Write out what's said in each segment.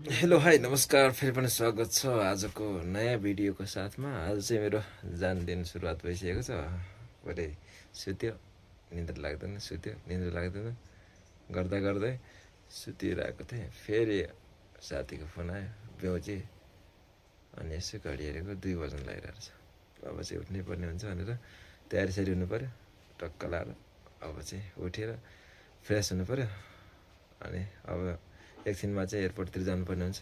Hello hi नमस्कार, फेरि पनि स्वागत छ आजको नयाँ भिडियोको साथमा। आज चाहिँ मेरो दिन सुरुवात भइसकेको छ। भरे सुत्यो, निन्द्रा लाग्दैन, सुत्यो, निन्द्रा लाग्दैन गर्दा गर्दै सुतिरहेको थिएँ। फेरि साथीको फोन आयो, बेउजी, अनि यसो घडी हेरेको 2 बज्न लागिरहेको छ। अब चाहिँ उठ्नै पर्ने हुन्छ भनेर तयारी सरी हुनु पर्यो। टक्क लाएर अब चाहिँ उठेर फ्रेस हुनु पर्यो। अनि अब एकछिनमा चाहिँ एयरपोर्टतिर जानुपर्ने हुन्छ।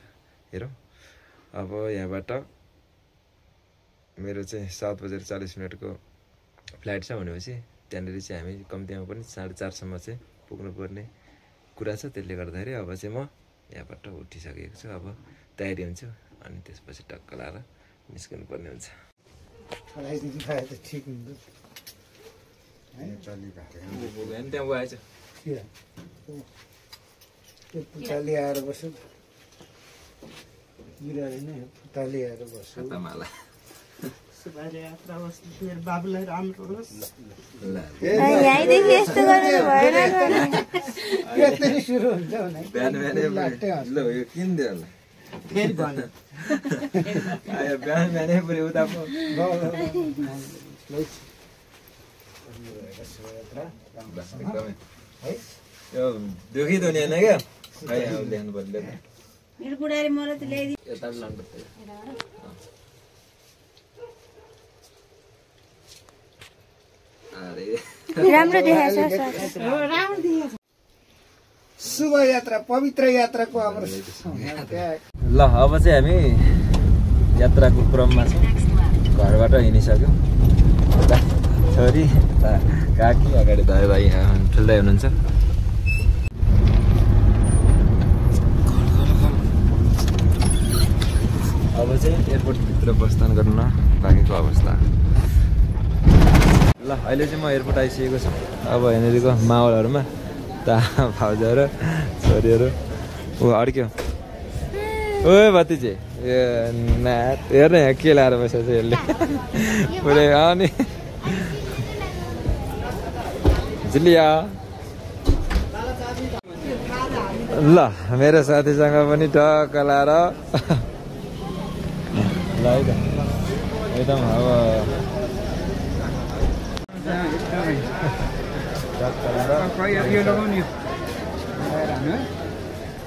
हेरौँ, अब यहाँबाट मेरो चाहिँ 7:40 फ्लाइट छ भनेपछि त्यहाँनिर चाहिँ हामी कम्तीमा पनि 4:30 चाहिँ पुग्नुपर्ने कुरा छ। त्यसले गर्दाखेरि अब चाहिँ म यहाँबाट उठिसकेको छु। अब तयारी हुन्छ अनि त्यसपछि टक्क लाएर निस्किनु पर्ने हुन्छ। त्यहाँ आएछ पुताली आएर बस्यो, पुताली आएर बस्यो। बाबुलाई राम्रो होस्। यहीँदेखि यस्तो गर्नु भएन। सुरु हुन्छ भने बिहान बिहानै पुरै उता दुखी दुनियाँ नै क्या ल्याउनु पर्यो। मेरो बुढाले मलाई त ल्याइदियो। यता लानु पर्यो। राम्रो देखाएको छ। शुभ यात्रा, पवित्र यात्राको अब ल अब चाहिँ हामी यात्राको क्रममा छौँ। घरबाट हिँडिसक्यौँ। छोरी काकी अगाडि दाइ ठुल्दै हुनुहुन्छ। अब चाहिँ एयरपोर्टभित्र प्रस्थान गर्न लागेको अवस्था। ल अहिले चाहिँ म एयरपोर्ट आइसकेको छु। अब यहाँनिरको माहौलहरूमा भाउजूहरू छोरीहरू अड्क्यो। ओ भतिजे, हेर्न यहाँ के लाएर बसेको छ यसले। पुरै अनि जुलिया ल मेरो साथीसँग पनि टक्क लाएर एकदम अब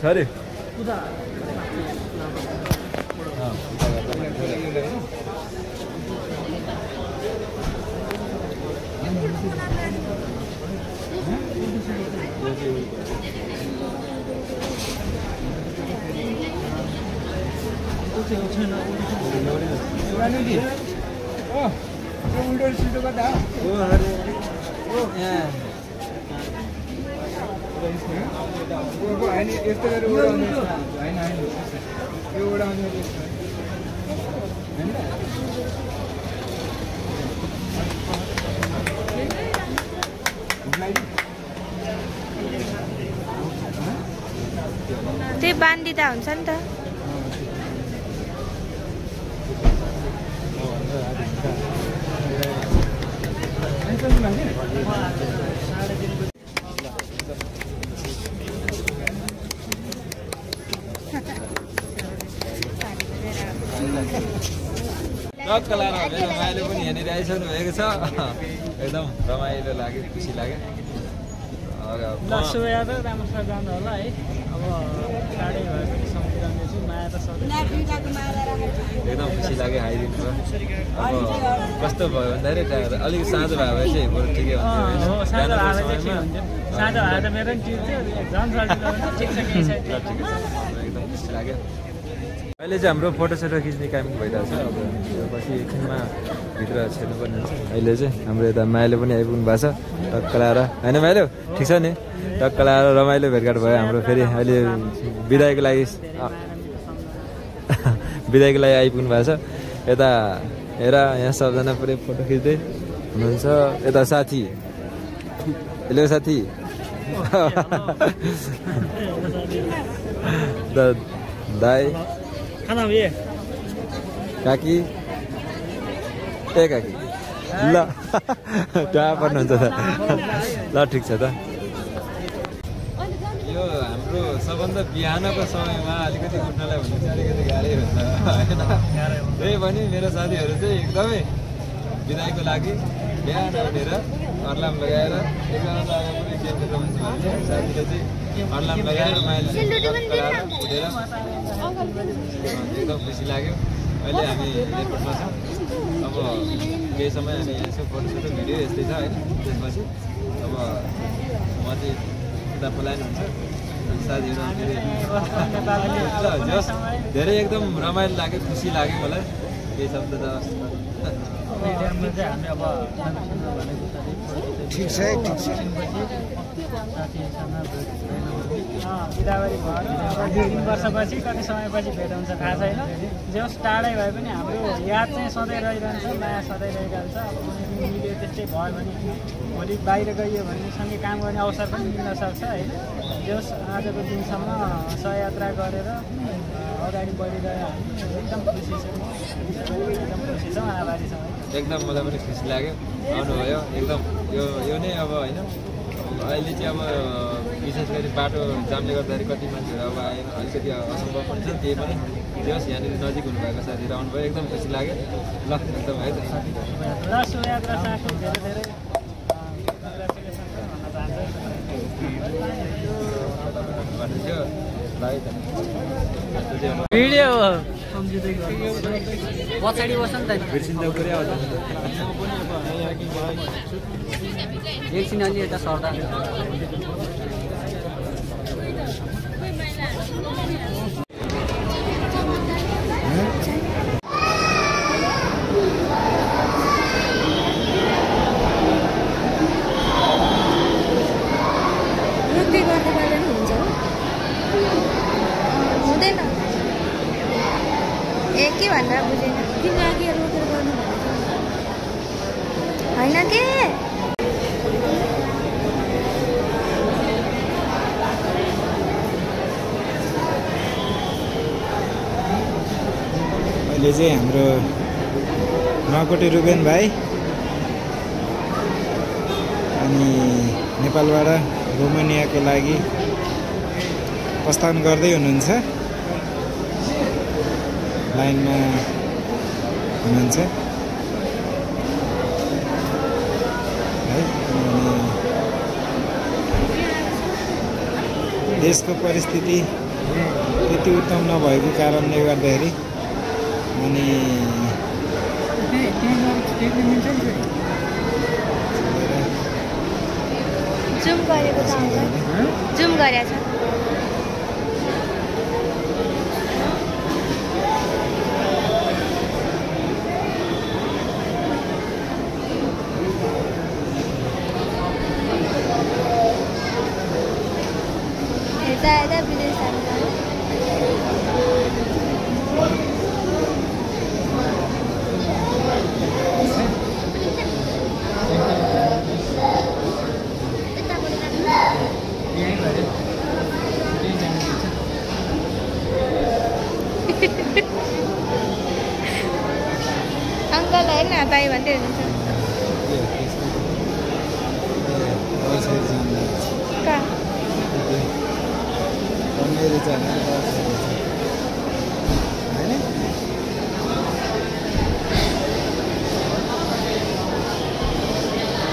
सरी त्यही बान्दिदा हुन्छ नि त। टक्क लाएर मेरो माइलो पनि यहाँनिर आइसक्नु भएको छ। एकदम रमाइलो लाग्यो, खुसी लाग्यो। राम्रोसँग जानु होला है। अब टाढै भए पनि सम्झिरहनेछु, माया त एकदम खुसी लाग्यो। आइदिनु भयो। अब कस्तो भयो भन्दाखेरि अलिक साँझो भए चाहिँ बरु ठिकै हुन्थ्यो। साँझो भए त मेरो पनि ठिक थियो, झन् सजिलो ठिक छ। एकदम खुसी लाग्यो। अहिले चाहिँ हाम्रो फोटोसोटो खिच्ने काम भइरहेको छ। अब पछि एकछिनमा भित्र छिर्नुपर्ने हुन्छ। अहिले चाहिँ हाम्रो यता माइलो पनि आइपुग्नु भएको छ। टक्क लाएर होइन माइलो, ठिक छ नि? टक्क लाएर रमाइलो भेटघाट भयो हाम्रो। फेरि अहिले बिदाईको लागि आइपुग्नु भएको छ। यता हेर, यहाँ सबजना पुरै फोटो खिच्दै हुनुहुन्छ। यता साथी, हेलो साथी, दाई, काकी, ए काकी, ल कहाँ पर्नुहुन्छ त? ल ठिक छ त। यो हाम्रो सब त्योभन्दा बिहानको समयमा अलिकति उठ्नलाई भने चाहिँ अलिकति गाह्रै हुन्छ होइन। त्यही पनि मेरो साथीहरू चाहिँ एकदमै बिदाईको लागि बिहान उठेर अलार्म लगाएर 11 बजे पुरै केन्द्र मान्छे साथीले चाहिँ अलार्म लगाएर माइल उठेर एकदम खुसी लाग्यो। अहिले हामी एयरपोर्टमा छौँ। अब केही समय हामी यसो फोटोसोटो भिडियो यस्तै छ होइन। त्यसपछि अब म चाहिँ उता पलायन हुन्छ साथीहरू धेरै एकदम रमाइलो लाग्यो, खुसी लाग्यो मलाई। केही शब्द त ठिक छ ठिक छ। बिदावारी भएर 3 वर्षपछि कति समयपछि भेट हुन्छ थाहा छैन। जे होस् टाढै भए पनि हाम्रो याद चाहिँ सधैँ रहिरहन्छ, माया सधैँ रहिरहन्छ। मिल्यो त्यस्तै भयो भने भोलि बाहिर गइयो भने सँगै काम गर्ने अवसर पनि मिल्न सक्छ होइन। जे होस् आजको दिनसम्म सहयात्रा गरेर अगाडि बढिरह्यो हामी एकदम खुसी छौँ, एकदम खुसी छौँ, आभारी छौँ। एकदम मलाई पनि खुसी लाग्यो, आउनुभयो एकदम। यो नै अब होइन। अहिले चाहिँ अब विशेष गरी बाटो जामले गर्दाखेरि कति मान्छेहरू अब आएन, अलिकति असम्भव पनि छ। त्यही पनि होस् यहाँनिर नजिक हुनुभएको साथीहरू आउनुभयो, एकदम खुसी लाग्यो। ल एकदम है त र शोभायात्रा साथी धेरै धेरै कङ्ग्रेचुलेसन भन्न चाहन्छु। भिडियो पछाडि बस्छ नि त बिर्सिँदा पुरै आउँछ एकछिन अलि यता सर्दा के भनेर बुझेन तिमी अघि रोकेर गर्नु होइन के अहिले चाहिँ हाम्रो नकोटे रुबेन भाइ अनि नेपालबाट रोमानियाको लागि प्रस्थान गर्दै हुनुहुन्छ, लाइनमा हुनुहुन्छ है। अनि देशको परिस्थिति त्यति उत्तम नभएको कारणले गर्दाखेरि अनि जुम गरेको छ, जुम गरेको छ। यता विदेश अङ्कल होइन दाइ भन्दै हुनुहुन्छ।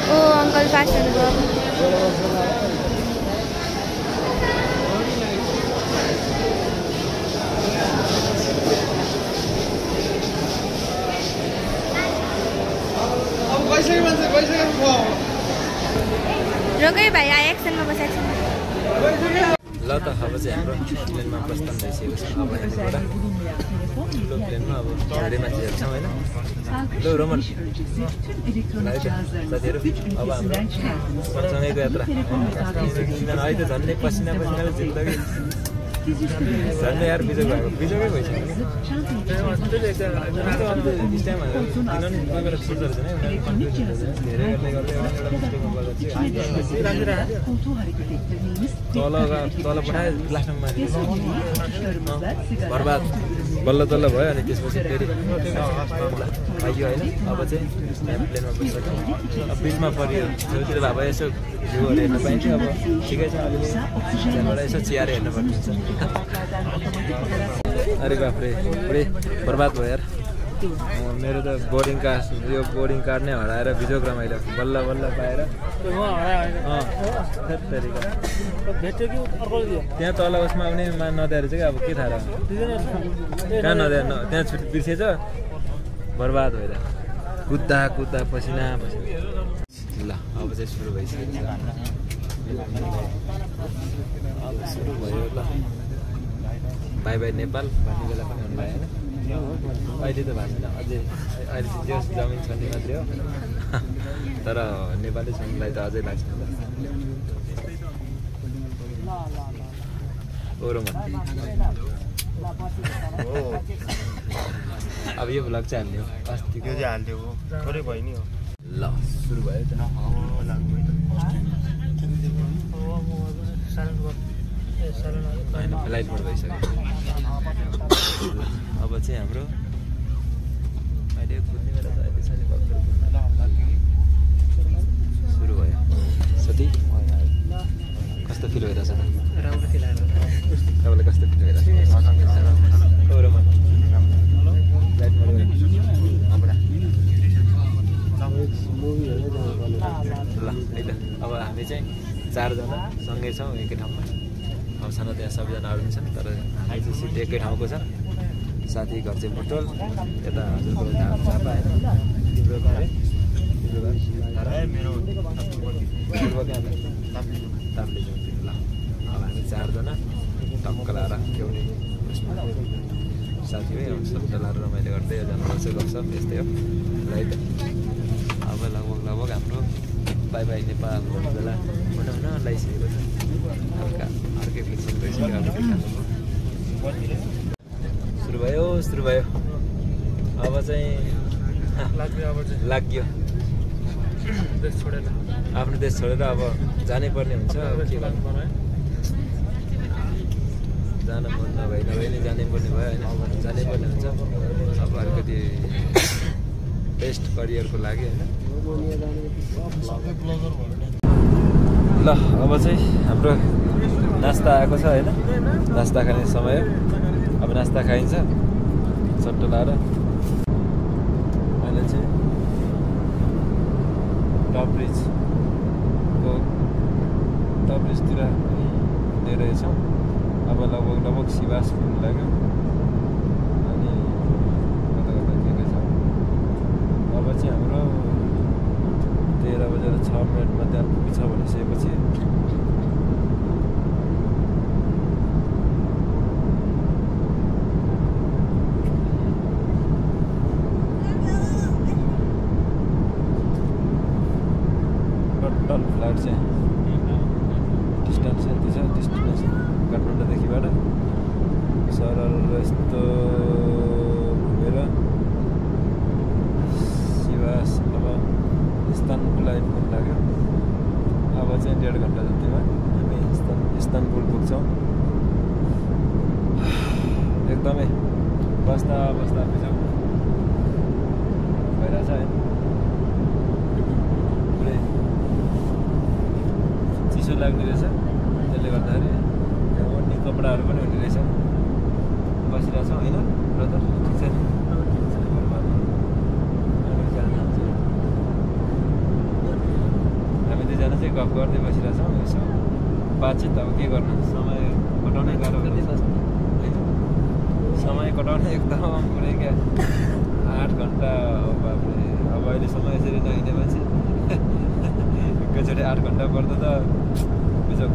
ओ अङ्कल पास हुनुभयो। रोकै भाइ आयो एक्सनमा बस एक्सनमा। ल त अब चाहिँ हाम्रो प्लेनमा प्रस्थान भइसकेको छ। अब यहाँबाट ठुलो प्लेनमा अब धेरै मान्छेहरू छौँ होइन। ल रोमन साथीहरू अब हाम्रो सँगैको यात्रा अहिले त झन्डै पसिना पसिनाले जिन्दगी झन्डै यार बिजोग भएको बिजोगै भइसक्यो दिस टाइम किनभने कोही बेला छुट्दो रहेछ नि उनीहरू कन्फ्युज हुन्छ धेरै गर्दै गर्दै एउटा मिस्टेकमा गर्दा चाहिँ तल पठाए लास्टमा माथि बर्बाद बल्ल तल्ल भयो अनि त्यसपछि फेरि आइयो होइन अब चाहिँ प्लेनमा बसिसक्यो अब बिचमा परियो छेउतिर भए यसो भ्यूहरू हेर्न पाइन्थ्यो अब ठिकै छ अलिअलि त्यहाँबाट यसो चियाएर हेर्नु पर्ने हुन्छ अरे बाफ्रे पुरै बर्बाद भयो यार मेरो त बोर्डिङ कार्ड नै हराएर बिजोग रमाइलो बल्ल बल्ल पाएर त्यहाँ तल उसमा आउने नदिएर चाहिँ अब के थाहा कहाँ नदिएर त्यहाँ छुट्टी बिर्सेछ बर्बाद भएर कुद्दा कुद्दा पसिना ल अब चाहिँ सुरु भइसक्यो अब सुरु भयो ल बाई बाई नेपाल भन्ने बेला पनि हुनुभयो होइन अहिले त भएको छैन अझै अहिले चाहिँ जस जमिन छन्ने मात्रै हो तर नेपाली छन्नेलाई त अझै लाग्छ अब यो भ्लग चाहिँ हाल्ने हो अस्तिको चाहिँ हाल्थ्यो थोरै भयो नि हो ल सुरु भयो त फ्लाइट मोड भइसक्यो अब चाहिँ हाम्रो अहिले कुद्ने बेला त अहिले छ नि भक्तहरू सुरु भयो साथी कस्तो फिल भइरहेछ राम्रो फिल आयो तपाईँलाई कस्तो फिल भइरहेछ फ्लाइट मोड ल है त अब हामी चाहिँ 4 जना सँगै छौँ एकै ठाउँमा अब सानो त्यहाँ सबैजना अरू छन् तर हामी चाहिँ सिट एकै ठाउँको छ साथी घर चाहिँ बुटोल यता हजुरको झापा होइन तिम्रो घर मेरो ताप्ले जाउँ ल अब हामी 4 जना टक्क लाएर खेउने साथी भाइ सबैलाई लाएर रमाइलो गर्दै जानुपर्छ गफसप यस्तै हो है त अब लगभग हाम्रो बाई बाई नेपाल भन्ने बेला हुन लगाइसकेको छ हल्का अर्कै फिक्सन भइसक्यो सुरु भयो अब चाहिँ लाग्यो आफ्नो देश छोडेर अब जानै पर्ने हुन्छ जान मन नभए नै जानै पर्ने भयो होइन जानै पर्ने हुन्छ अब अलिकति बेस्ट करियरको लागि होइन ल अब चाहिँ हाम्रो नास्ता आएको छ होइन नास्ता खाने समय अब नास्ता खाइन्छ चट्टो लाएर अहिले चाहिँ टप ब्रिजतिर हिँडिरहेछौँ अब लगभग सिवास पुग्नु लाग्यो अनि कता के छ अब चाहिँ हाम्रो 13:06 त्यहाँ पुग्छ भनिसकेपछि टोटल फ्लाइट चाहिँ डिस्टेन्स यति छ डेस्टिनेसन काठमाडौँदेखिबाट सरल यस्तो घुमेर सिवास अब इस्तानबुल आइपुग्नु लाग्यो अब चाहिँ 1.5 घन्टा जतिमा हामी इस्तानबुल पुग्छौँ एकदमै बस्दा बिजोग भइरहेछ है पुरै चिसो लाग्ने रहेछ त्यसले गर्दाखेरि ओड्ने कपडाहरू पनि हुने रहेछ बसिरहेछौँ होइन ब्रदर ठिक छ नि हामी 2 जना चाहिँ गफ गर्दै बसिरहेछौँ यसो बातचित अब के गर्नु समय कटाउनै गाह्रो होइन समय कटाउनै एकदम पुरै क्या 8 घन्टा बाबले अब अहिलेसम्म यसरी नहिँडे मान्छे एकैचोटि 8 घन्टा पर्दा त बिजोग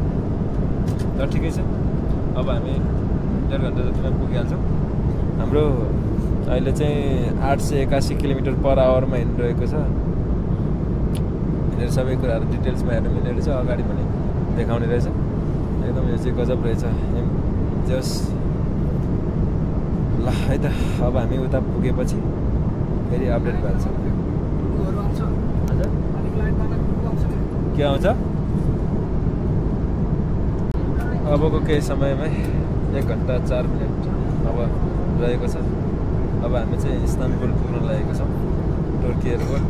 तर ठिकै छ अब हामी 1.5 घन्टा जतिमा पुगिहाल्छौँ हाम्रो अहिले चाहिँ 881 किलोमिटर पर आवरमा हिँडिरहेको छ यिनीहरू सबै कुराहरू डिटेल्समा हेर्न मिल्ने रहेछ अगाडि पनि देखाउने रहेछ एकदम यो चाहिँ गजब रहेछ जस ल है त अब हामी उता पुगेपछि फेरि अपडेट भइहाल्छ के आउँछ अबको केही समयमै 1 घन्टा 4 मिनट अब रहेको छ अब हामी चाहिँ इस्तानबुल पुग्न लागेको छौँ टर्की एयरपोर्ट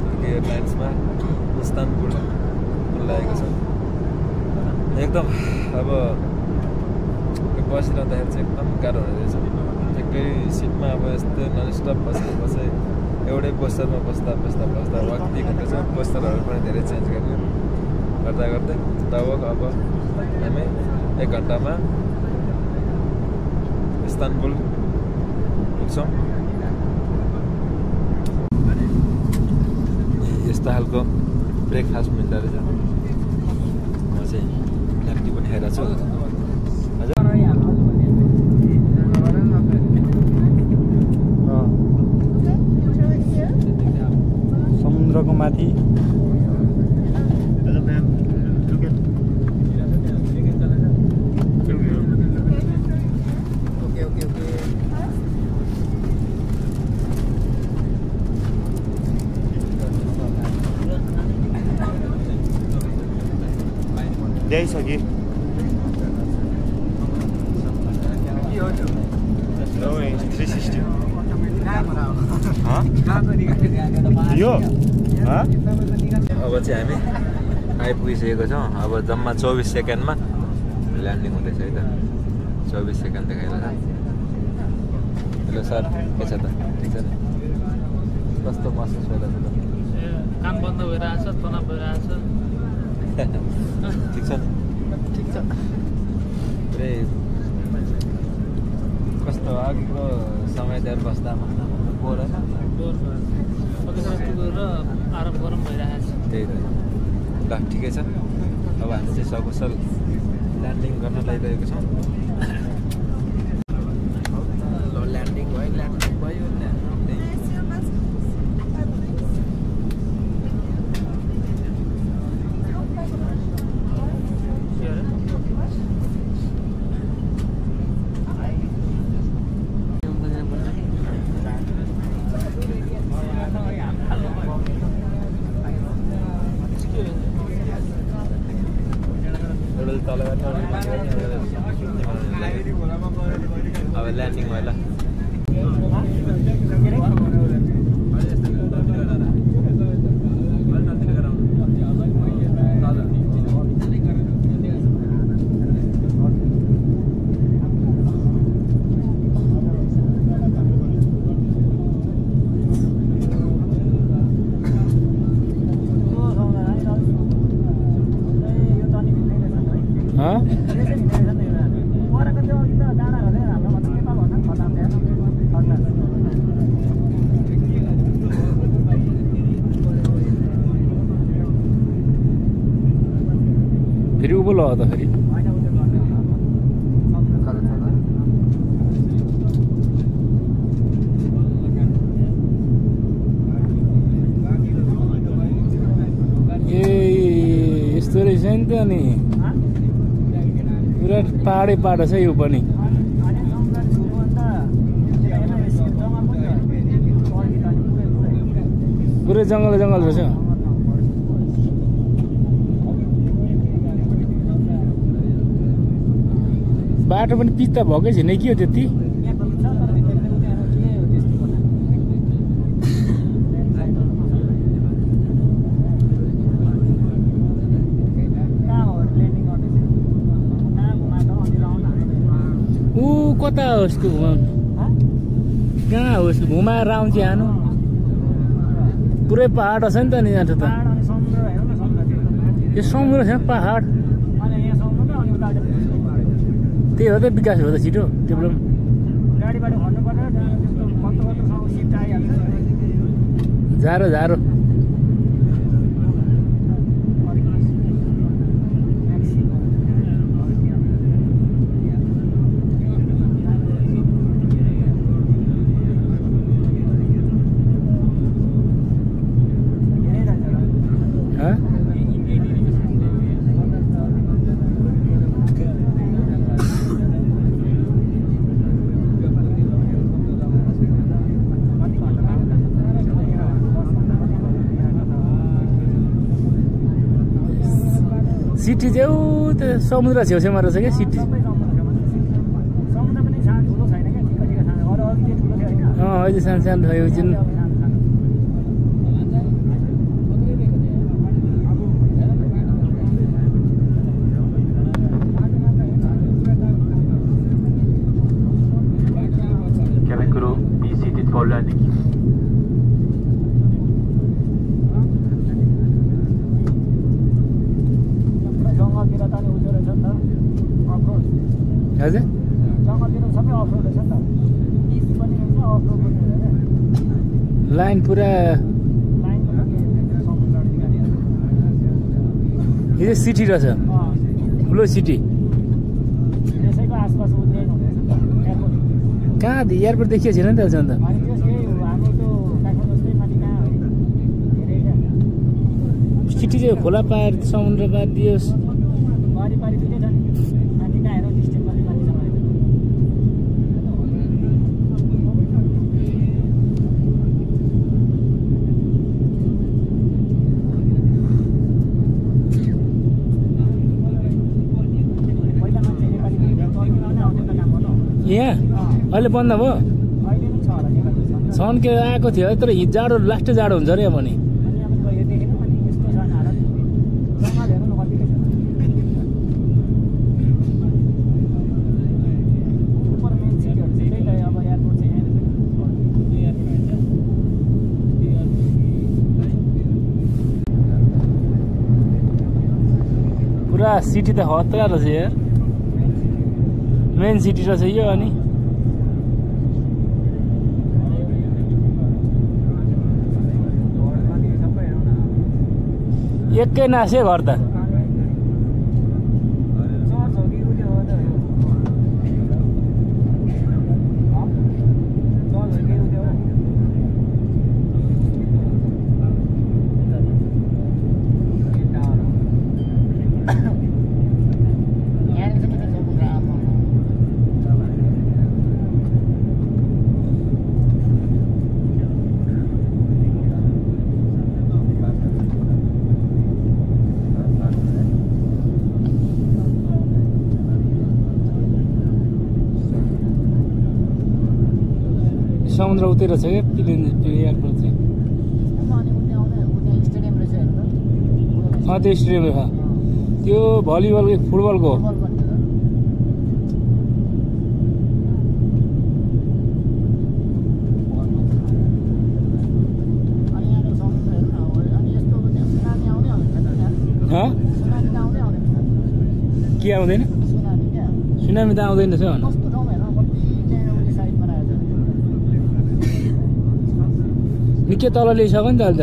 टर्की एयरलाइन्समा इस्तानबुल पुग्न लागेको छ एकदम अब बसिरहँदाखेरि चाहिँ एकदम गाह्रो हुने रहेछ एकै सिटमा अब यस्तो ननस्टप बसेर एउटै पोस्टरमा बस्दा वक्ति घुम्दैछ पोस्टरहरू पनि धेरै चेन्ज गर्दै तब अब हामी 1 घन्टामा इस्तानबुल पुग्छौँ यस्तो खालको ब्रेकफास्ट मिल्दो रहेछ म चाहिँ ल्याप्टी पनि खाइरहेको छु समुद्रको माथि ल्याइसके यो अब चाहिँ हामी आइपुगिसकेको छौँ अब जम्मा 24 सेकेन्डमा ल्यान्डिङ हुँदैछ है त 24 सेकेन्ड देखाइरहेको छ हेलो सर के छ त ठिक छ नि कस्तो महसुस भइरहेको छ काम बन्द भइरहेछ तनाव भइरहेछ ठिक छ नि ठिक छ पुरै कस्तो अघिको समयतिर बस्दा बोर होइन आराम गरम भइरहेको छ त्यही त ल ठिकै छ अब हामी चाहिँ सकुशल ल्यान्डिङ गर्न लागिरहेको छौँ ल्यान्डिङ भयो अब ल्यान्डिङ भयो ल फेरि उभो ल त फेरि ए यस्तो रहेछ नि त नि पुरा पाहाडै पाहाड छ यो पनि पुरै जङ्गल रहेछ बाटो पनि पिच त भएकै छैन कि हो त्यति ऊ कता हो यसको कहाँ हो यसको घुमाएर आउँछ आनु पुरै पहाड छ नि त नि यहाँ त यो समुद्र छ पहाड त्यही हो त विकास हो त छिटो डेभलप झारो सिटी चाहिँ त्यो समुद्र छेउछेउमा रहेछ क्या सिटी समुद्र पनि सानो ठुलो छैन क्या ठिक ठिक सानो अरू अघि चाहिँ ठुलो थियो होइन अहिले सानो सानो थियो जुन जङ्गलतिर त नि उयो रहेछ नि त अफरोड हजुर जङ्गलतिर सबै अफरोड रहेछ नि त इजी पनि रहेछ अफरोड पनि रहेछ लाइन पुरा यो चाहिँ सिटी रहेछ ठुलो सिटी त्यसैको आसपास उद्रेन हुँदैछ नि त एयरपोर्ट कहाँ एयरपोर्ट देखिएको छैन नि त अझ अन्त अनि त्यस यही हो हाम्रो त्यो काठमाडौँ जस्तै माथि कहाँ हो धेरै क्या सिटी चाहिँ खोला पार समुद्र पार दियोस् पारी दुइटै छ नि माथि कहाँ हेर डिस्टेन्स माथि माथिसम्म पहिला मान्छे नेपाली टर्मिनल आउँथ्यो त काम गर्नु यहाँ अहिले बन्द भयो अहिले पनि छ होला नेपाली सन के आएको थियो तर जाडो लास्ट जाडो हुन्छ अरे भने अनि अब यो देखेन अनि यस्तो छ हालत जङ्गल हेर्नु न कति रहेछ उपर मेन सिटीहरू चाहिँ त्यही त अब एयरपोर्ट चाहिँ यहीँ रहेछ पुरा सिटी त खतरा रहेछ यार मेन सिटी रहेछ यो अनि एकै नास्यो घर त समुद्र उतै रहेछ क्या प्लेन त्यो एयरपोर्ट चाहिँ त्यो स्टेडियम छ त्यो भलिबलको फुटबलको के आउँदैन सुनामी त आउँदैन छ भन निकै तल ल्याइसक्यो नि त अहिले त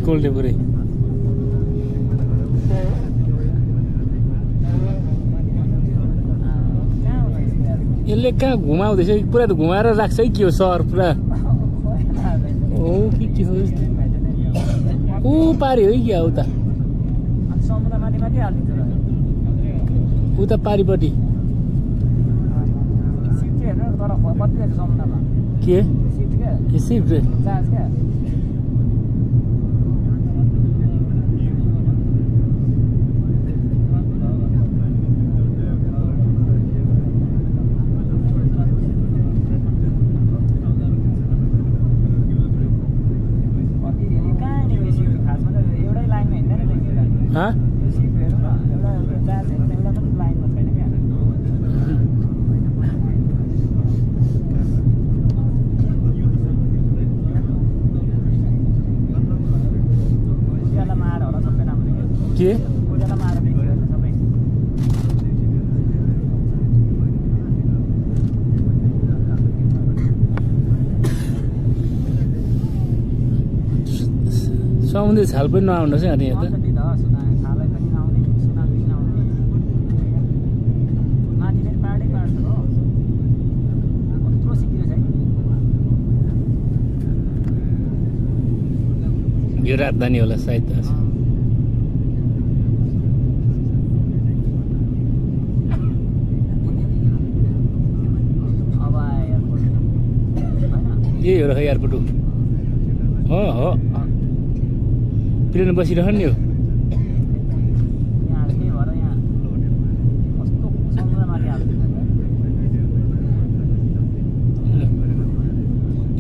कोल्डे पुरै यसले कहाँ घुमाउँदैछ पुरा त घुमाएर राख्छ है के हो सहर पुरा हो के हो ऊ पारि हो कि उता उता पारिपट्टि के सिफ्ट के सामुन्ने छाल पनि नआउनु रहेछ अनि यता त्यही त छालै पनि नआउने सुना पनि नआउने माथि फेरि पाहाडै पाहाड छ हो कत्रो सिक्यो छ यो राजधानी होला सायद यही हो र एयरपोर्ट हो प्लेन बसिरह नि हो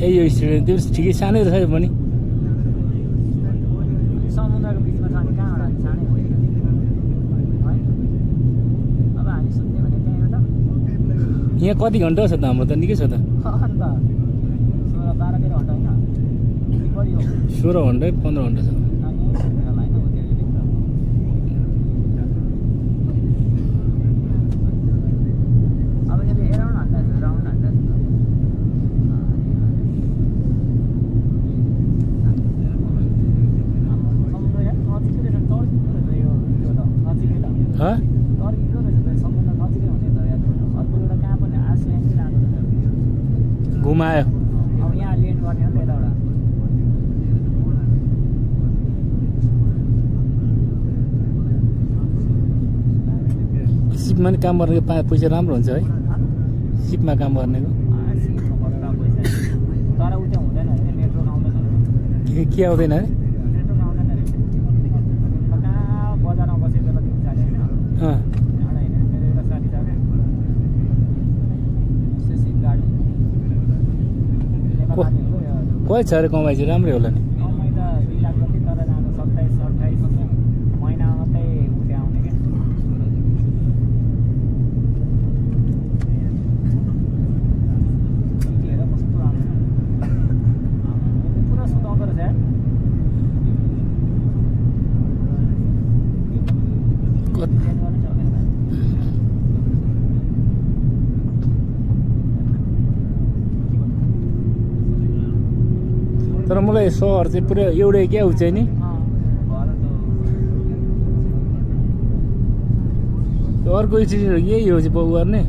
यो स्टेडियम त्यो ठिकै सानै रहेछ पनि समुद्रको बिचमा छ भने कहाँबाट सानै हो है अब हामी सुन्ने भने त्यही हो त यहाँ कति घन्टा छ त हाम्रो त निकै छ त अन्त 12-13 घन्टा होइन बढी हो 16 घन्टा 15 घन्टा छ अब यसले एराउन्ड हान्दा छ राउन्ड हान्दा छ समुद्र यहाँ नजिकै रहेछ तर्किँदो रहेछ यो त्यो त नजिकै त तर्किँदो रहेछ त समुद्र नजिकै हुने त यहाँ अर्को एउटा कहाँ पनि आइसल्यान्ड जाँदो रहेछ घुमायो अब यहाँ ल्यान्ड गर्ने हो नि त यताबाट सिपमा नि काम गर्नेको पैसा राम्रो हुन्छ है सिपमा काम गर्नेको तर उ त्यो हुँदैन अरे नेटवर्क आउँदैन के आउँदैन है नेटवर्क आउँदैन अरे कहाँ बजारमा बसेको बेला तिमी जाने होइन अँ एउटा होइन मेरो एउटा साथी जाने सिप गाडी कति छ अरे कमाइ चाहिँ राम्रै होला नि कमाइ त 2 लाख जति तर जाँदा 27-28 महिनामा मात्रै उठे आउने क्या हेर कस्तो राम्रो पुरा सुताउँदो रहेछ तर मलाई सहर चाहिँ पुरा एउटै क्या उ चाहिँ नि अर्को चिज यही हो चाहिँ पाउ गर्ने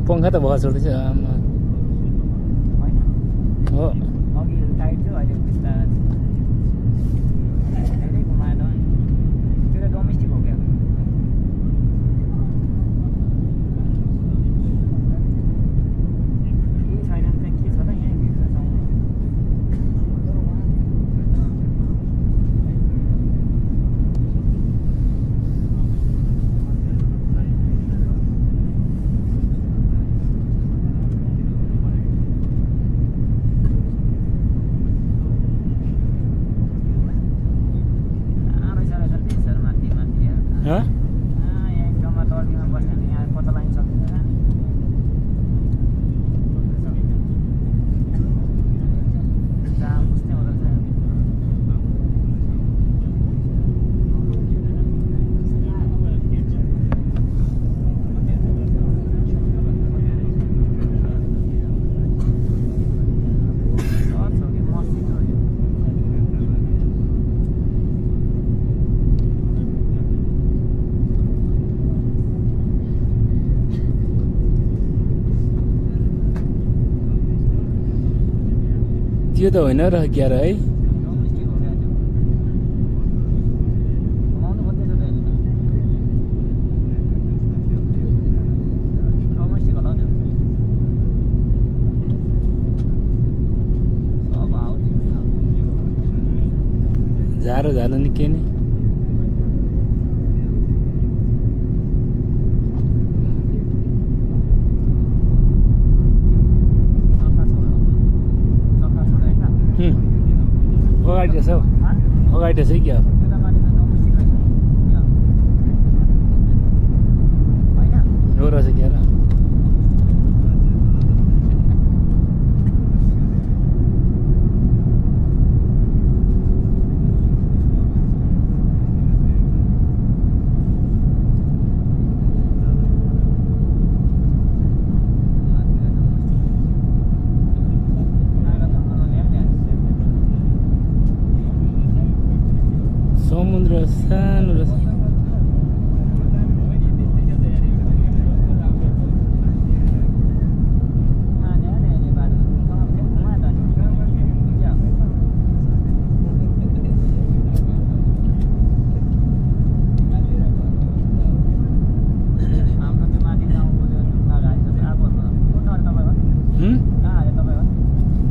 पङ्खा त भएर छोड्दैछ हो अघि टाइट थियो अहिले बिस्तारै धेरै घुमाएर त्यो त डोमेस्टिक हो क्या केही छैन नि त के छ त यहीँ भित्र छ यहाँ जम्मा तर्कीमा बस्यो भने यहाँ पत्ता लगाइन सकिँदैन जाम बुझ्दै हुँदो रहेछ त्यो त होइन र क्यार है डोमेस्टिक हो क्या त्यो घुमाउनु खोज्दैछ त अहिले डोमेस्टिक होला त्यो सब आउँछ झारो झालो निकै नि अगाडि रहेछ हौ अगाडि रहेछ क्या हो रहेछ क्या र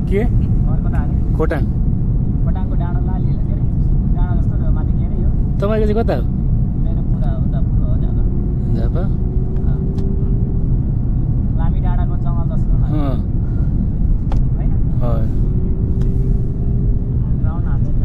के घर कता अरे खोटाङ खोटाङको डाँडो लाली के अरे डाँडो जस्तो माथि के अरे यो तपाईँको चाहिँ कता हो मेरो पुरा उता पुरो हो जाँदा झापा लामी डाँडाको जङ्गल जस्तो न अँ होइन हजुर राउन्ड हाल्दै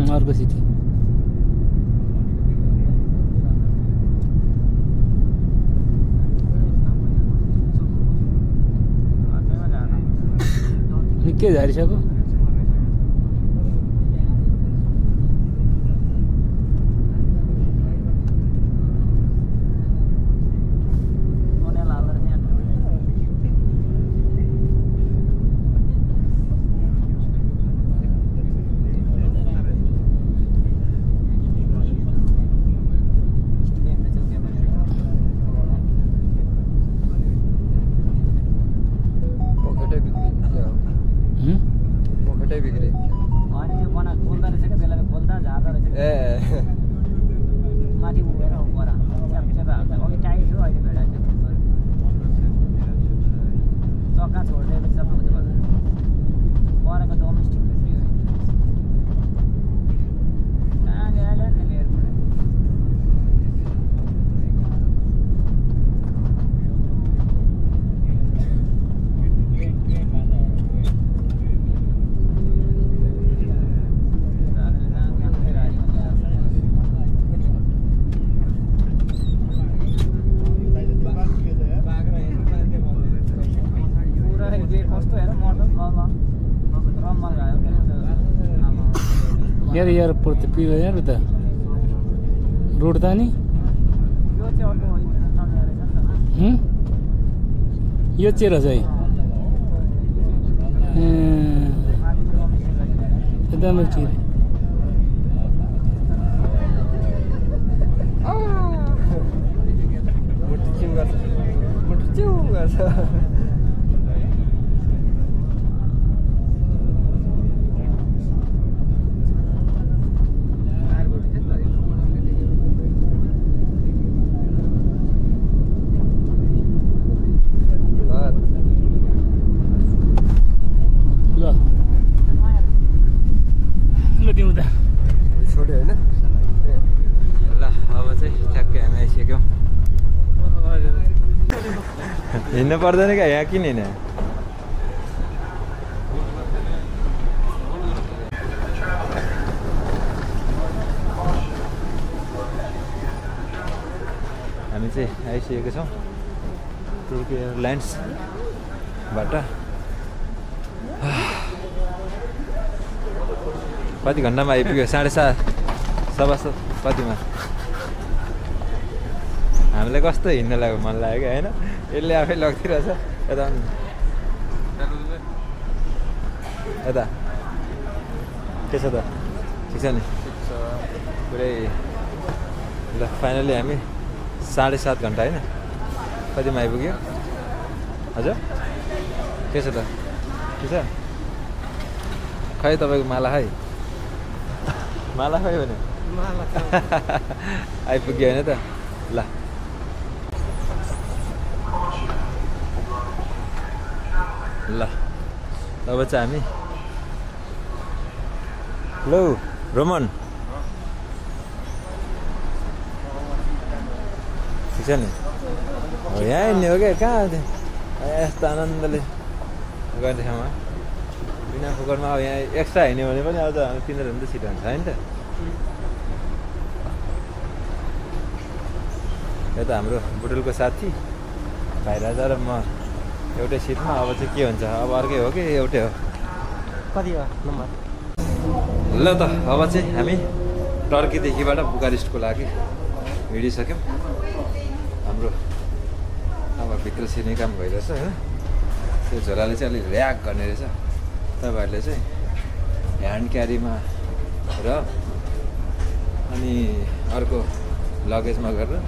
अर्को सिटी निकै झारिसक्यो माथि उभेर पर च्याप्चा अघि टाइट हो अहिले भेडा चक्का छोडिदिएपछि सबै उयो गर्छ परको डोमेस्टिक फ्री हो कहाँ गएर एयरपोर्ट यार एयरपोर्ट त पिरो यार उता रोड त नि यो चाहिँ रहेछ है एकदमै ठिक छोड्यो होइन ल अब चाहिँ ठ्याक्कै हामी आइसक्यौँ हिँड्नु पर्दैन क्या यहाँ किन हिँड्ने हामी चाहिँ आइसकेको छौँ तुर्की एयरलाइन्सबाट कति घन्टामा आइपुग्यो 7:30 7:15 कतिमा हामीलाई कस्तो हिँड्न लाग्यो मन लाग्यो क्या होइन यसले आफै लगिदिरहेछ यता यता के छ त ठिक छ नि पुरै ल फाइनली हामी 7.5 घन्टा होइन कतिमा आइपुग्यो हजुर के छ त ठिक छ खै तपाईँको माला खै माला खै भने आइपुग्यो होइन त ल ल अब चाहिँ हामी लौ रोमन ठिक छ नि हो यहाँ हिँड्ने हो क्या कहाँ यस्तो आनन्दले गर्ने ठाउँमा बिना फुकटमा अब यहाँ एक्स्ट्रा हिँड्यो भने पनि अब त हामी तिनीहरू पनि त छिटो हुन्छ होइन त यो त हाम्रो बुटुलको साथी भाइ राजा र म एउटै सिटमा अब चाहिँ के हुन्छ अब अर्कै हो कि एउटै हो कति हो नम्बर ल त अब चाहिँ हामी टर्कीदेखिबाट बुकारेस्टको लागि हिँडिसक्यौँ हाम्रो अब भित्र छिर्ने काम भइरहेछ होइन त्यो झोलाले चाहिँ अलिक ऱ्याक गर्ने रहेछ तपाईँहरूले चाहिँ ह्यान्ड क्यारीमा र अनि अर्को लगेजमा गरेर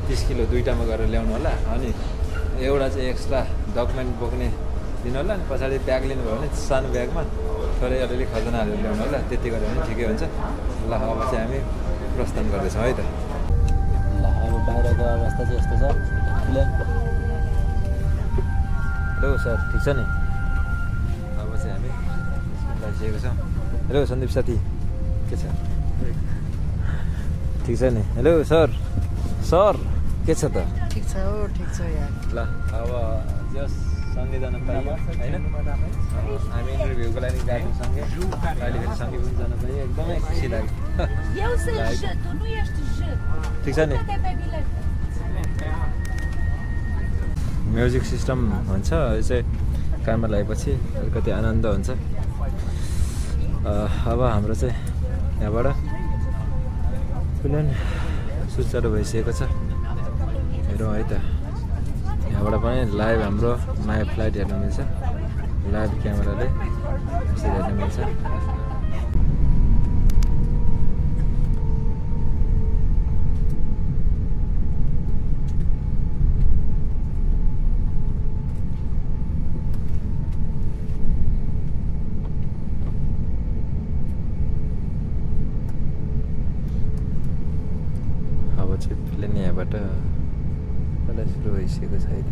30 किलो दुईटामा गरेर ल्याउनु होला। अनि एउटा चाहिँ एक्स्ट्रा डकुमेन्ट बोक्ने दिनु होला। अनि पछाडि ब्याग लिनुभयो भने सानो ब्यागमा थोरै अलिअलि खजनाहरू ल्याउनु होला। त्यति गऱ्यो भने ठिकै हुन्छ। ल अब चाहिँ हामी प्रस्थान गर्दैछौँ है त। ल अब बाहिरको अवस्था चाहिँ यस्तो छ। हेलो सर, ठिक छ नि? अब चाहिँ हामी लागिसकेको छौँ। हेलो सन्दीप साथी, के छ? ठिक छ नि? हेलो सर, सर के छ त? ठिक छ हो, ठिक छ यार। ल अब जस सँगै जान पाइयो होइन? हामी इन्टरभ्यूको लागि गएको सँगै, अहिले फेरि सँगै पनि जान पाइयो, एकदमै खुसी लाग्यो। ठिक छ नि? म्युजिक सिस्टम हुन्छ, यो चाहिँ काममा लागेपछि अलिकति आनन्द हुन्छ। अब हाम्रो चाहिँ यहाँबाट प्लेन सुचारु भइसकेको छ। हेरौँ है त, यहाँबाट पनि लाइभ हाम्रो नयाँ फ्लाइट हेर्न मिल्छ। लाइभ क्यामेराले यसरी हेर्न मिल्छ। प्लेन यहाँबाट पहिला सुरु भइसकेको छ है त।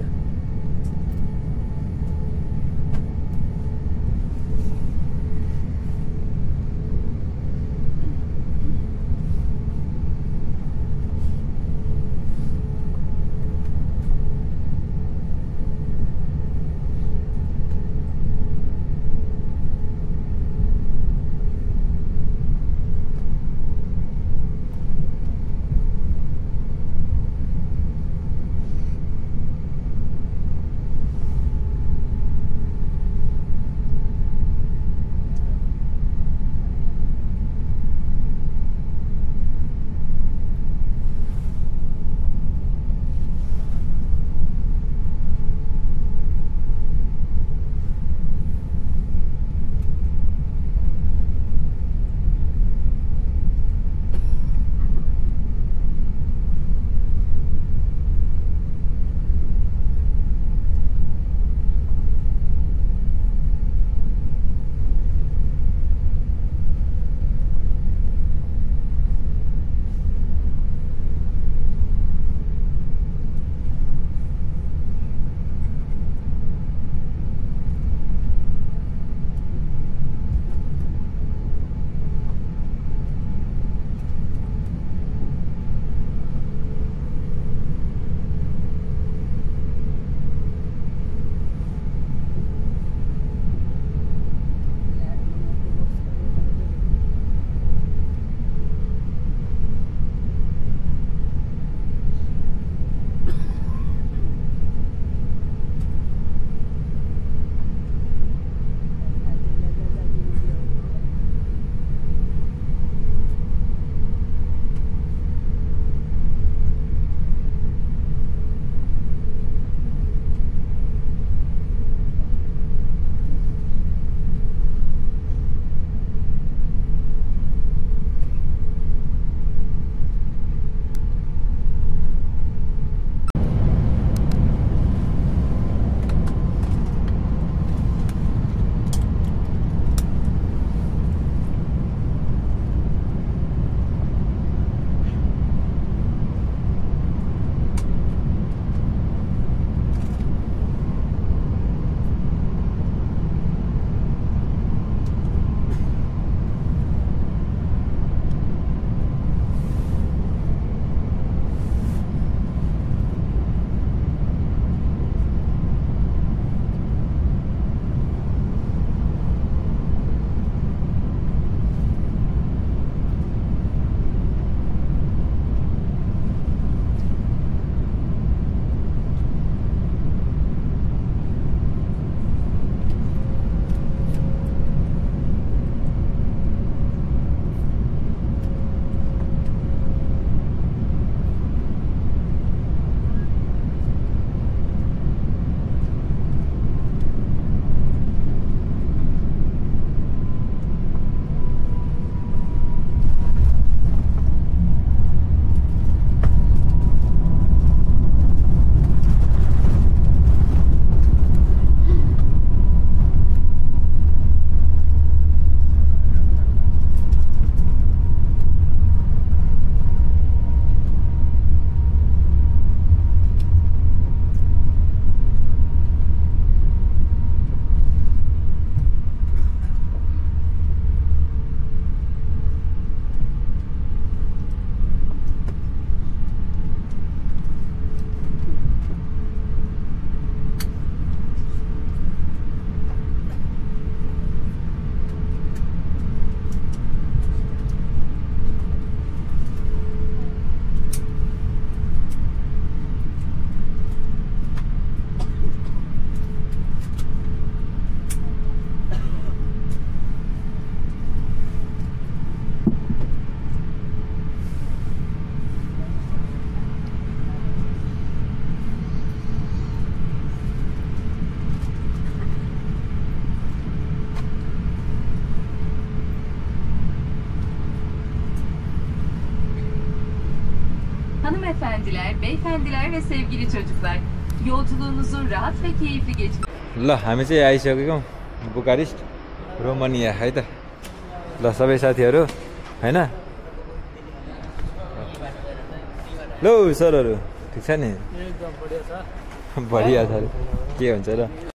Hanımefendiler, beyefendiler ve sevgili çocuklar, yolculuğunuzun rahat ve keyifli geçmesi. ल हामी चाहिँ आइसकेको बुकारेस्ट रोमानिया है त ल सबै साथीहरू हैन ल सरहरू ठिक छ नि एकदम बढिया छ बढिया छ के हुन्छ र